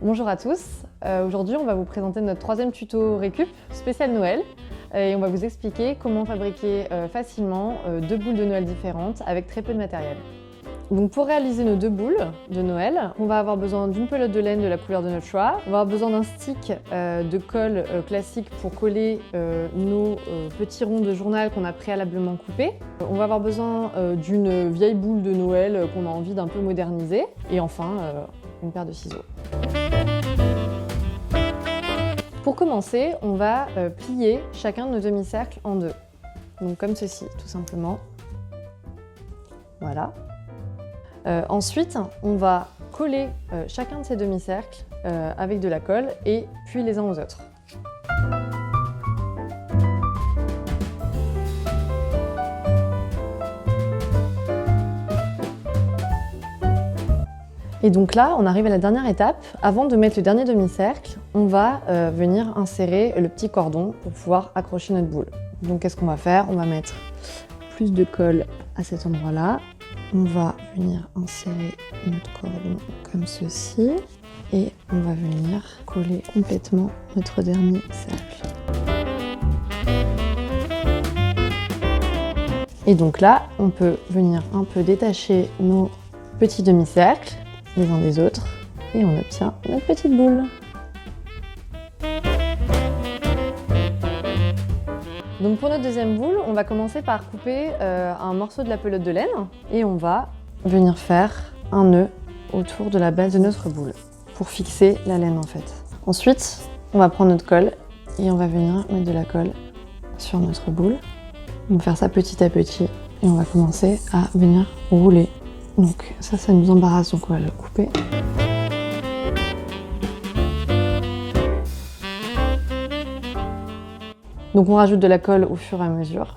Bonjour à tous, aujourd'hui on va vous présenter notre troisième tuto récup spécial Noël et on va vous expliquer comment fabriquer facilement deux boules de Noël différentes avec très peu de matériel. Donc pour réaliser nos deux boules de Noël, on va avoir besoin d'une pelote de laine de la couleur de notre choix, on va avoir besoin d'un stick de colle classique pour coller nos petits ronds de journal qu'on a préalablement coupés. On va avoir besoin d'une vieille boule de Noël qu'on a envie d'un peu moderniser et enfin une paire de ciseaux. Pour commencer, on va plier chacun de nos demi-cercles en deux. Donc comme ceci, tout simplement. Voilà. Ensuite, on va coller chacun de ces demi-cercles avec de la colle et puis les uns aux autres. Et donc là, on arrive à la dernière étape. Avant de mettre le dernier demi-cercle, on va venir insérer le petit cordon pour pouvoir accrocher notre boule. Donc qu'est-ce qu'on va faire? On va mettre plus de colle à cet endroit-là. On va venir insérer notre cordon comme ceci et on va venir coller complètement notre dernier cercle. Et donc là, on peut venir un peu détacher nos petits demi-cercles les uns des autres et on obtient notre petite boule. Donc pour notre deuxième boule, on va commencer par couper un morceau de la pelote de laine et on va venir faire un nœud autour de la base de notre boule pour fixer la laine en fait. Ensuite, on va prendre notre colle et on va venir mettre de la colle sur notre boule. On va faire ça petit à petit et on va commencer à venir rouler. Donc ça nous embarrasse, donc on va le couper. Donc on rajoute de la colle au fur et à mesure.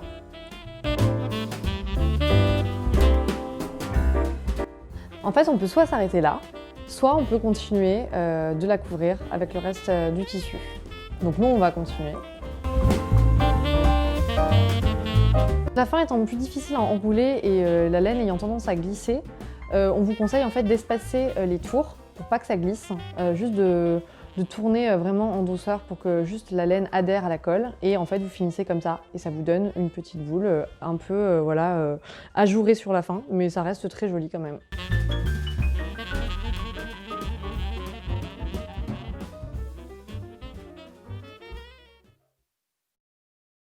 En fait, on peut soit s'arrêter là, soit on peut continuer de la couvrir avec le reste du tissu. Donc nous, on va continuer. La fin étant plus difficile à enrouler et la laine ayant tendance à glisser, on vous conseille en fait d'espacer les tours pour pas que ça glisse, juste de tourner vraiment en douceur pour que juste la laine adhère à la colle et en fait vous finissez comme ça et ça vous donne une petite boule un peu ajourée sur la fin, mais ça reste très joli quand même.